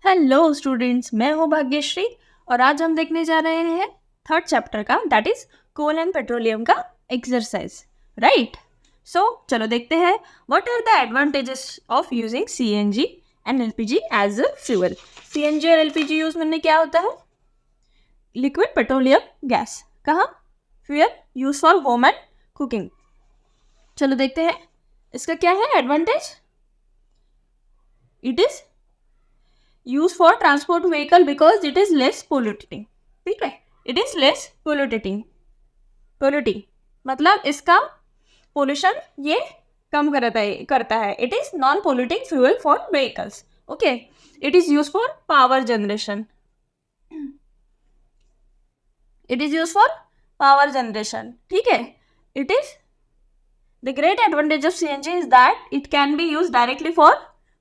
Hello students, मैं हूँ भाग्यश्री और आज हम देखने जा रहे हैं थर्ड चैप्टर का, that is coal and petroleum का एक्सरसाइज, राइट? सो चलो देखते हैं what are the advantages of using CNG and LPG as a fuel. CNG और एलपीजी यूज में क्या होता है? Liquid petroleum gas. कहाँ? Fuel use for home and cooking. चलो देखते हैं इसका क्या है advantage. It is use for transport vehicle because it is less polluting. ठीक है, इट इज लेस पोल्यूटिंग मतलब इसका पोल्यूशन ये कम करता है। It is non polluting fuel for vehicles. Okay, it is use for power generation. ठीक है, it is the great advantage of CNG is that it can be use directly for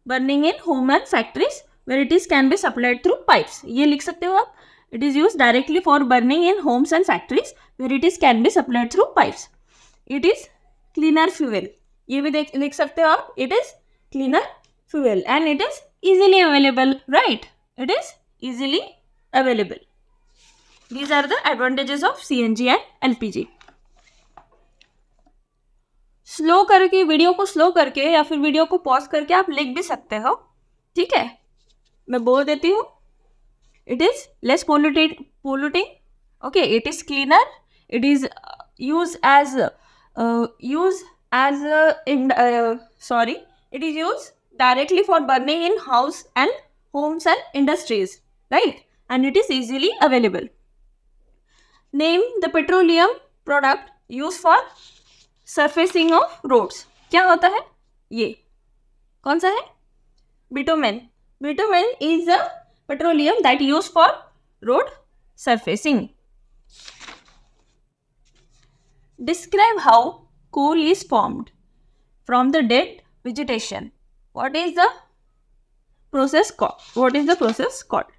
burning in home and factories where it is can be supplied through pipes. ये लिख सकते हो आप, it is used directly for burning in homes and factories where it is can be supplied through pipes. It is cleaner fuel. ये भी लिख सकते हो आप, it is cleaner fuel and it is easily available, right? It is easily available. These are the advantages of CNG and LPG. Slow करके video को slow करके या फिर वीडियो को पॉज करके आप लिख भी सकते हो, ठीक है? मैं बोल देती हूँ, it is less polluting, okay, it is cleaner, it is use as it is use directly for burning in house and homes and industries, right? And it is easily available. Name the petroleum product use for surfacing of roads. क्या होता है ये? कौन सा है? Bitumen. Bitumen is a petroleum that used for road surfacing. Describe how coal is formed from the dead vegetation. What is the process called?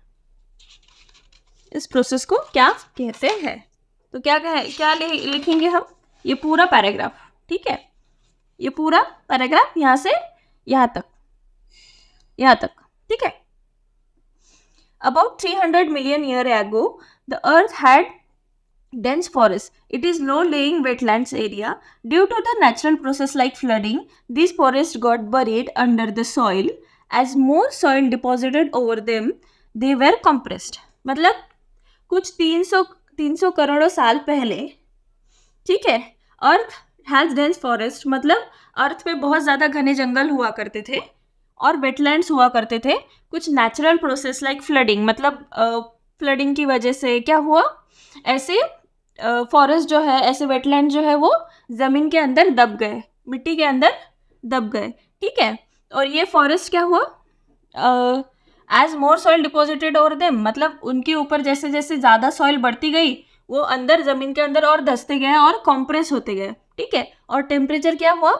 इस process को क्या कहते हैं? तो क्या लिखेंगे हम? ये पूरा पैराग्राफ, ठीक है? ये पूरा पैराग्राफ यहाँ से यहाँ तक, ठीक है? About 300 million years ago, the earth had dense forests. It is low-lying wetlands area. Due to the natural process like flooding, these forests got buried under the soil. As more soil deposited over them, they were compressed. मतलब कुछ 300 करोड़ साल पहले, ठीक है, earth has dense forest, मतलब अर्थ पे बहुत ज़्यादा घने जंगल हुआ करते थे और वेटलैंड्स हुआ करते थे. कुछ नेचुरल प्रोसेस लाइक फ्लडिंग, मतलब फ्लडिंग की वजह से क्या हुआ, ऐसे फॉरेस्ट जो है, ऐसे वेटलैंड जो है वो ज़मीन के अंदर दब गए, मिट्टी के अंदर दब गए, ठीक है? और ये फॉरेस्ट क्या हुआ, एज मोर सॉइल डिपॉजिटेड ओवर देम, मतलब उनके ऊपर जैसे जैसे ज़्यादा सॉइल बढ़ती गई वो अंदर ज़मीन के अंदर और धंसते गए और कॉम्प्रेस होते गए, ठीक है? और टेम्परेचर क्या हुआ,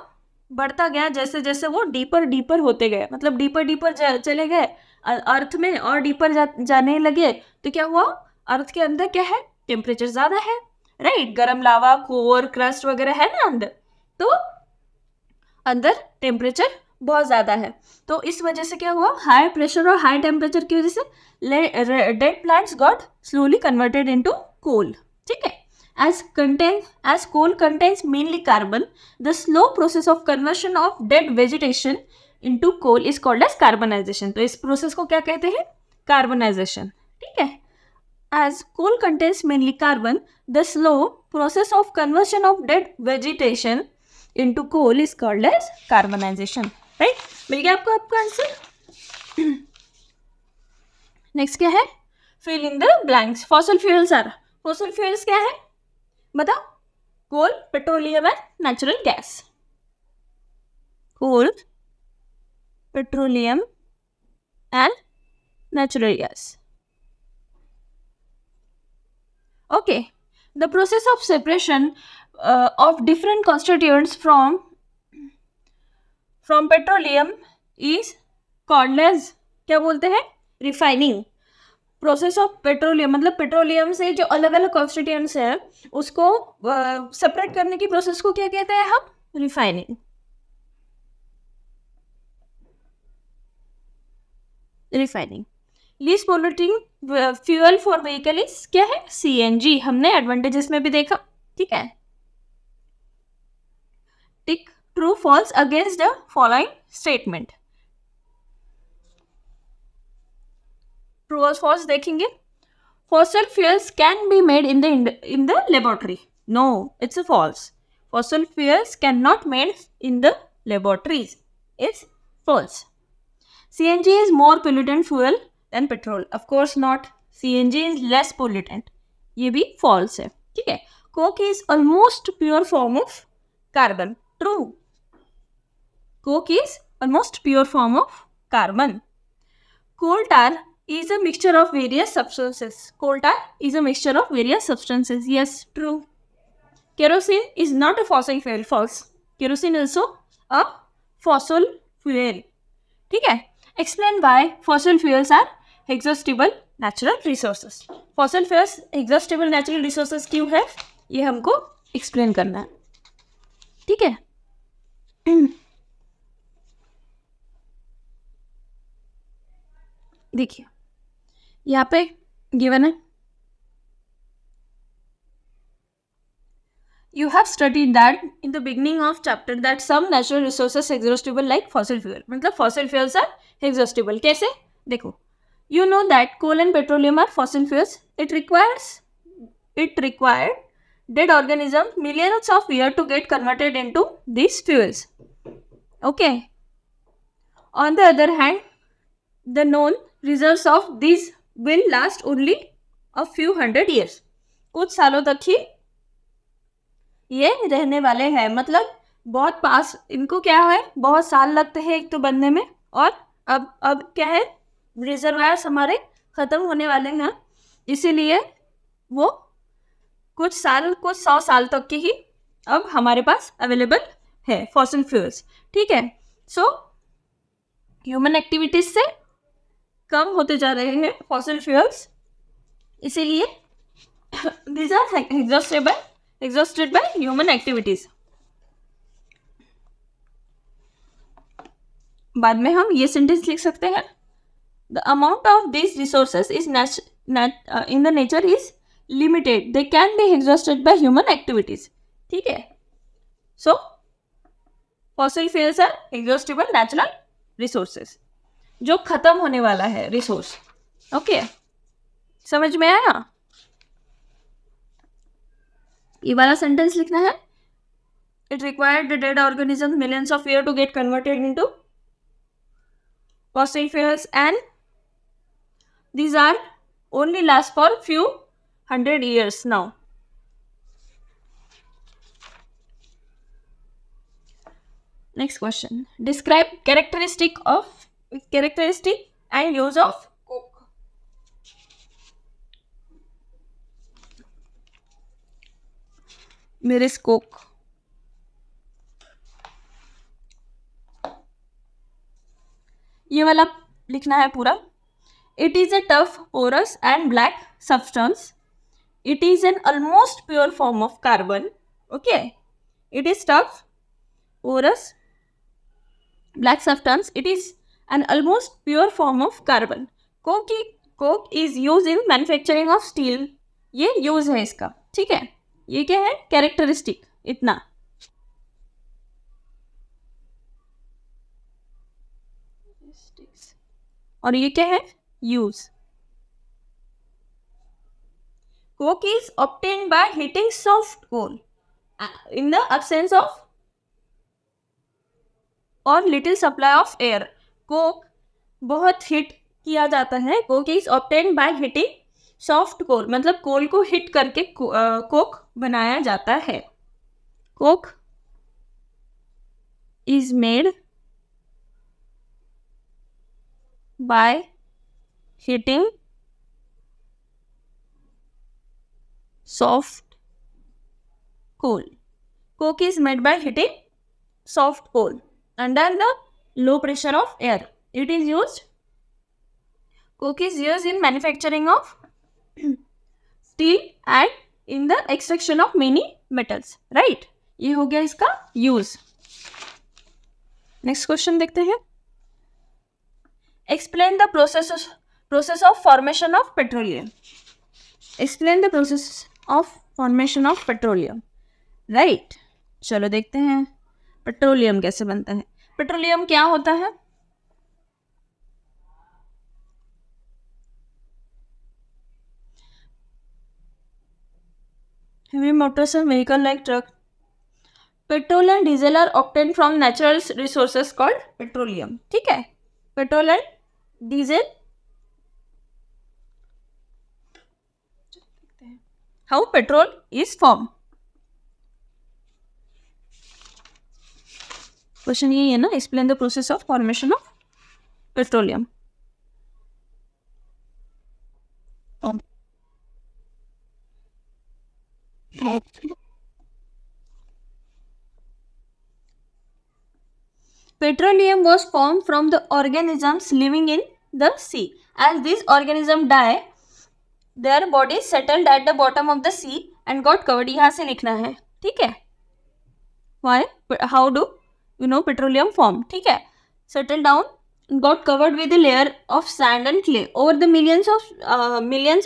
बढ़ता गया जैसे जैसे वो डीपर होते गए, मतलब डीपर चले गए अर्थ में और डीपर जाने लगे. तो क्या हुआ, अर्थ के अंदर क्या है, टेम्परेचर ज़्यादा है, राइट? गर्म लावा, कोर, क्रस्ट वगैरह है ना अंदर, तो अंदर टेम्परेचर बहुत ज़्यादा है. तो इस वजह से क्या हुआ, हाई प्रेशर और हाई टेम्परेचर की वजह से dead plants got slowly converted into coal, ठीक है? As coal contains mainly carbon, the slow process of conversion of dead vegetation into coal is called as carbonization. तो इस प्रोसेस को क्या कहते हैं? कार्बनाइजेशन, ठीक है? As coal contains mainly carbon, the slow process of conversion of dead vegetation into coal is called as carbonization. Right? मिल गया आपको आपका आंसर? नेक्स्ट क्या है? Fill in the blanks. Fossil fuels क्या है? बताओ. Coal, petroleum and natural gas. Coal, petroleum and natural gas. Okay, the process of separation of different constituents from petroleum is called as, क्या बोलते हैं? Refining. Process of petroleum मतलब petroleum से जो अलग अलग कॉन्स्टिट्यूएंट्स हैं उसको सेपरेट करने की प्रोसेस को क्या कहते हैं हम? Refining. Least polluting fuel for vehicle is क्या है? CNG. हमने एडवांटेजेस में भी देखा. ठीक है. Tick true false against the following statement. True और फॉल्स देखेंगे. Fossil fuels can be made in the laboratory. No, it's a false. Fossil fuels cannot made in the laboratories. It's false. CNG is more pollutant fuel than petrol. Of course not. CNG is less pollutant. ये भी false है. ठीक है. Coke is almost pure form of carbon. True. Coke is almost pure form of carbon. Coal tar is a mixture of various substances. Coal tar is a mixture of various substances. Yes, true. Kerosene is not a fossil fuel. False. Kerosene is also a fossil fuel. ठीक है. Explain why fossil fuels are exhaustible natural resources. Fossil fuels exhaustible natural resources क्यों है? ये हमको explain करना है. ठीक है. देखिए यहाँ पे गिवन है. You have studied that in the beginning of chapter that some natural resources exhaustible like fossil fuel. मतलब fossil fuels are exhaustible. कैसे? देखो. You know that coal and petroleum are fossil fuels. It required dead organisms millions of years to get converted into these fuels. Okay. On the other hand, the known reserves of these will last only a few hundred years. कुछ सालों तक ही ये रहने वाले हैं. मतलब बहुत पास इनको क्या है, बहुत साल लगते हैं एक तो बनने में, और अब क्या है, रिजर्वायर्स हमारे ख़त्म होने वाले हैं, इसीलिए वो कुछ 100 साल तक की ही अब हमारे पास अवेलेबल है फॉसिल फ्यूल्स. ठीक है. सो ह्यूमन एक्टिविटीज से कम होते जा रहे हैं फॉसिल फ्यूल्स, इसीलिए these are exhausted by human activities. बाद में हम ये सेंटेंस लिख सकते हैं. The amount of these resources is in the nature is limited. They can be exhausted by human activities. ठीक है. So fossil fuels are exhaustible natural resources. जो खत्म होने वाला है रिसोर्स. ओके. समझ में आया? ये वाला सेंटेंस लिखना है. It required the dead organisms millions of years to get converted into fossil fuels, and these are only last for few hundred years now. Next question. Describe characteristic and use of coke. Meres coke. ये वाला लिखना है पूरा. It is a tough, porous and black substance. It is an almost pure form of carbon. Okay. It is tough, porous, black substance. It is an almost pure form of carbon. Coke is used in manufacturing of steel. ये use है इसका. ठीक है. ये क्या है? Characteristic. इतना. और ये क्या है? Use. Coke is obtained by heating soft coal in the absence of or little supply of air. Coke बहुत हीट किया जाता है. Coke is obtained by heating soft coal. मतलब कोल को हीट करके कोक बनाया जाता है. Coke is made by heating soft coal. Coke is made by heating soft coal under the low pressure of air. Coke is used in manufacturing of steel and in the extraction of many metals. Right? ये हो गया इसका use. Next question देखते हैं. Explain the process of formation of petroleum. Explain the process of formation of petroleum. Right, चलो देखते हैं petroleum कैसे बनता है. पेट्रोलियम क्या होता है? heavy motors and vehicle like truck. Petrol and diesel are obtain from natural resources called petroleum. ठीक है, petrol and diesel. How petrol is form. Question यही है ना, explain the process of formation of petroleum. Petroleum was formed from the organisms living in the sea. As these organisms die, their bodies settled at the bottom of the sea and got covered. यहाँ से लिखना है, ठीक है. Why? How do you know petroleum form? ठीक है. Settled down, got covered with a layer of sand and clay. Over the millions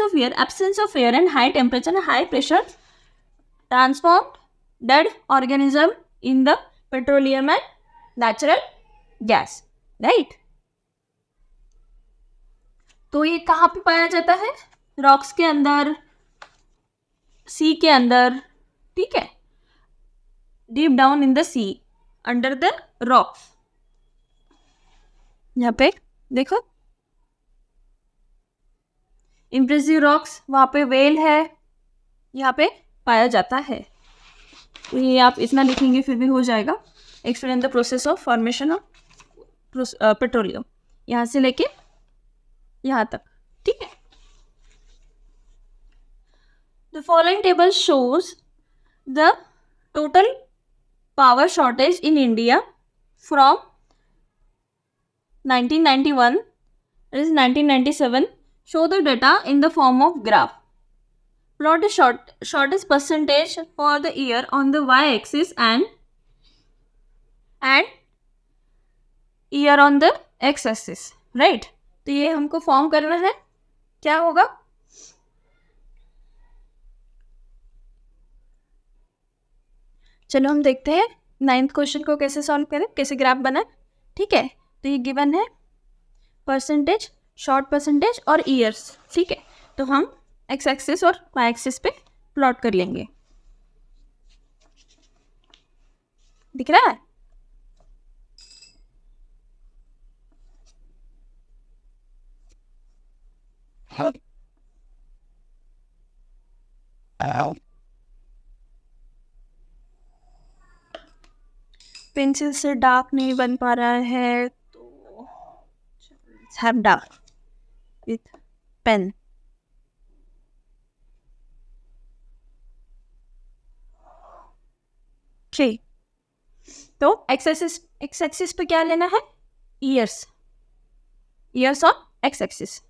of years, absence of air and high temperature and high pressure transformed dead organism in the petroleum and natural gas. Right, तो ये कहाँ पे पाया जाता है? Rocks के अंदर, सी के अंदर. ठीक है, deep down in the sea, under the rocks. यहाँ पे देखो इम्प्रेसिव रॉक्स, वहाँ पे वेल है, यहाँ पे पाया जाता है. तो ये आप इतना लिखेंगे फिर भी हो जाएगा. Explain the process of formation of petroleum, यहाँ से लेके यहाँ तक. ठीक है. The following table shows the total power shortage in India from 1991 is 1997. Show the data in the form of graph. Plot the shortest percentage for the year on the y-axis and year on the x axis. Right, तो ये हमको form करना है. क्या होगा? चलो हम देखते हैं 9th क्वेश्चन को कैसे सॉल्व करें, कैसे ग्राफ बनाए. ठीक है, तो ये गिवन है परसेंटेज, शॉर्ट परसेंटेज और ईयर्स. ठीक है, तो हम एक्स एक्सिस और वाई एक्सिस पे प्लॉट कर लेंगे. दिख रहा है? पेंसिल से डार्क नहीं बन पा रहा है, तो हैव डार्क विथ पेन. ठीक, तो एक्स एक्सिस पे क्या लेना है? Years, years on x axis.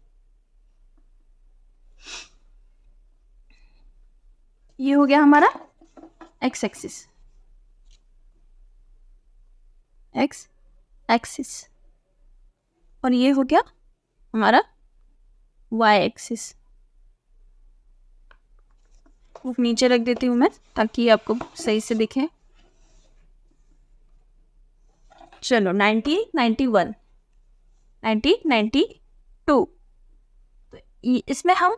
ये हो गया हमारा एक्स एक्सिस, एक्स एक्सिस. और ये हो गया हमारा वाई एक्सिस. वो नीचे रख देती हूँ मैं ताकि आपको सही से दिखे. चलो 1991, 1992, तो इसमें हम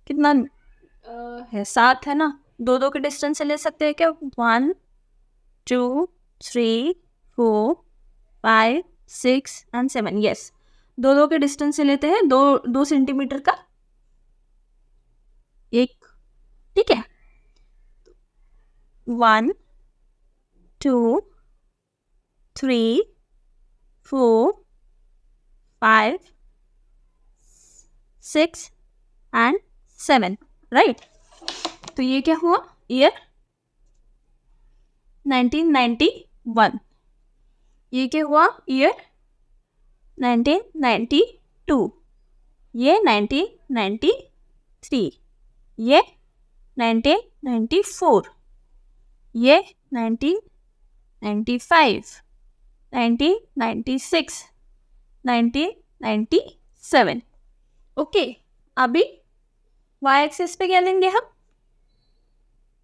कितना है? 7 है ना. 2 के डिस्टेंस से ले सकते हैं क्या? 1 2 3 4 5 6 एंड 7. यस, 2 के डिस्टेंस से लेते हैं. 2 सेंटीमीटर का एक. ठीक है, 1 2 3 4 5 6 एंड 7. राइट, तो ये क्या हुआ? ईयर 1991. ये क्या हुआ? ईयर 1992. ये 1993. ये 1994. ये 1995, 1996, 1997. ओके, अभी वाई एक्सिस पे क्या लेंगे हम?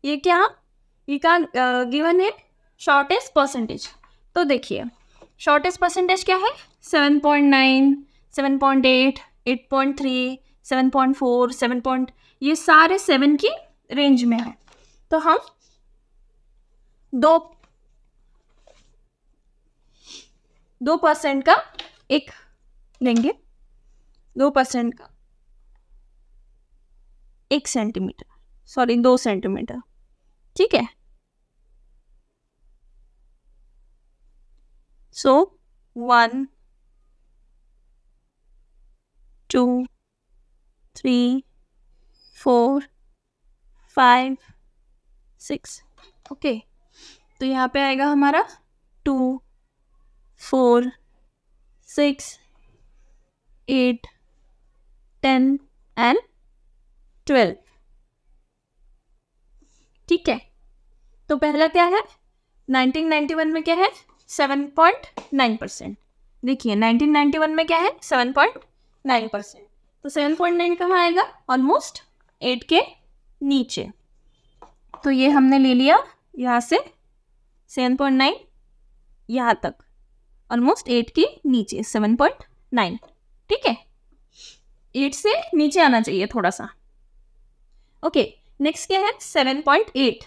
ये क्या गिवन है? Shortest percentage. तो देखिए शॉर्टेस्ट परसेंटेज क्या है? 7.9, 7.8, 8.3, 7.4, 7. ये सारे 7 की रेंज में है. तो हम 2% का एक लेंगे, 2% का 1 सेंटीमीटर, सॉरी 2 सेंटीमीटर. ठीक है. सो 1, 2, 3, 4, 5, 6. ओके, तो यहाँ पे आएगा हमारा 2, 4, 6, 8, 10 एंड 12. ठीक है. तो पहला क्या है? 1991 में क्या है? 7.9%. देखिए 1991 में क्या है? 7.9%. तो 7.9 कहाँ आएगा? ऑलमोस्ट 8 के नीचे. तो ये हमने ले लिया यहाँ से 7.9 यहाँ तक, ऑलमोस्ट 8 के नीचे 7.9. ठीक है, 8 से नीचे आना चाहिए थोड़ा सा. ओके, नेक्स्ट क्या है? 7.8.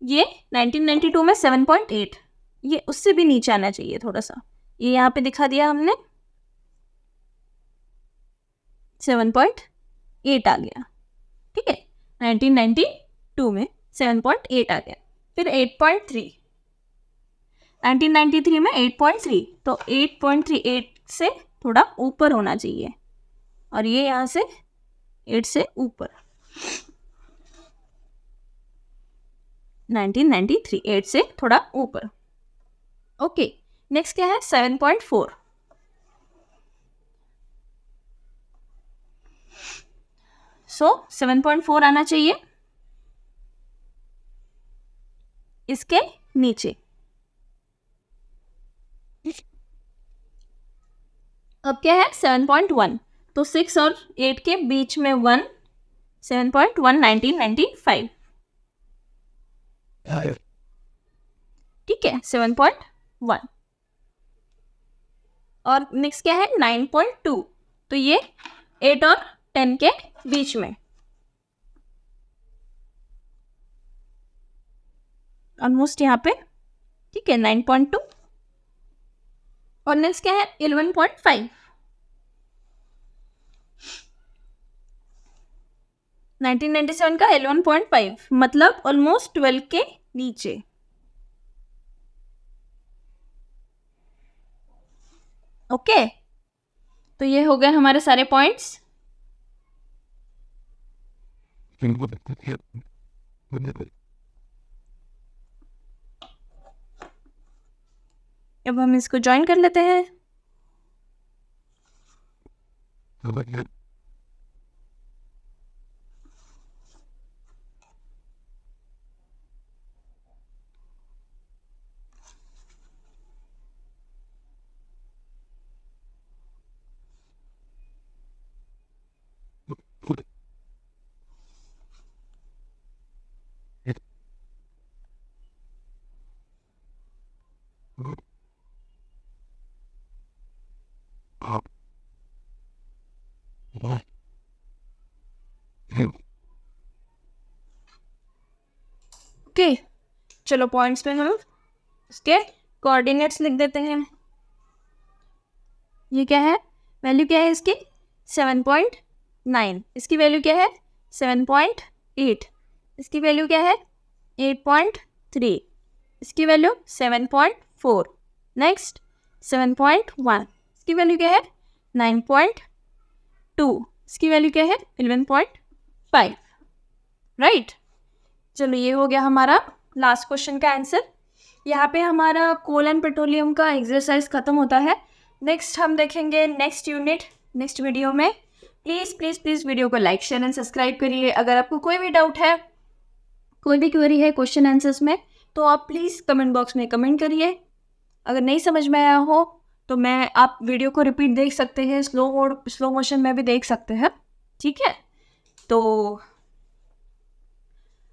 ये 1992 में 7.8, ये उससे भी नीचे आना चाहिए थोड़ा सा. ये यहाँ पे दिखा दिया हमने, 7.8 आ गया. ठीक है, 1992 में 7.8 आ गया. फिर 8.3, 1993 में 8.3. तो 8.38 से थोड़ा ऊपर होना चाहिए, और ये यहाँ से 8 से ऊपर. 1993, 8 से थोड़ा ऊपर. ओके, नेक्स्ट क्या है? 7.4. सो 7.4 आना चाहिए इसके नीचे. अब क्या है? 7.1. तो 6 और 8 के बीच में 1, 7.1, 1995. ठीक है, 7.1. और नेक्स्ट क्या है? 9.2. तो ये 8 और 10 के बीच में, ऑलमोस्ट यहाँ पे. ठीक है, 9.2. और नेक्स्ट क्या है? 11.5. 1997 का 11.5 मतलब ऑलमोस्ट 12 के नीचे. ओके, तो ये हो गए हमारे सारे पॉइंट्स. अब हम इसको ज्वाइन कर लेते हैं. ओके, चलो पॉइंट्स पे हम इसके कोऑर्डिनेट्स लिख देते हैं. ये क्या है? वैल्यू क्या है इसकी? 7.9. इसकी वैल्यू क्या है? 7.8. इसकी वैल्यू क्या है? 8.3. इसकी वैल्यू 7.4. नेक्स्ट 7.1. इसकी वैल्यू क्या है? 9.2. इसकी वैल्यू क्या है? 11.5. राइट. चलो ये हो गया हमारा लास्ट क्वेश्चन का आंसर. यहाँ पे हमारा कोल एंड पेट्रोलियम का एक्सरसाइज खत्म होता है. नेक्स्ट हम देखेंगे नेक्स्ट यूनिट नेक्स्ट वीडियो में. प्लीज़ प्लीज़ प्लीज़ वीडियो को लाइक शेयर एंड सब्सक्राइब करिए. अगर आपको कोई भी डाउट है, कोई भी क्वेरी है क्वेश्चन आंसर्स में, तो आप प्लीज़ कमेंट बॉक्स में कमेंट करिए. अगर नहीं समझ में आया हो तो मैं आप वीडियो को रिपीट देख सकते हैं, स्लो मोशन में भी देख सकते हैं, ठीक है। तो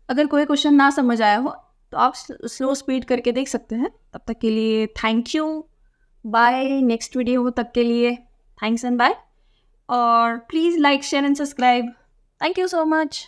अगर कोई क्वेश्चन ना समझ आया हो तो आप स्लो स्पीड करके देख सकते हैं। तब तक के लिए thank you, bye. Next video तक के लिए थैंक्स एंड बाय। और please like, share and subscribe. Thank you so much.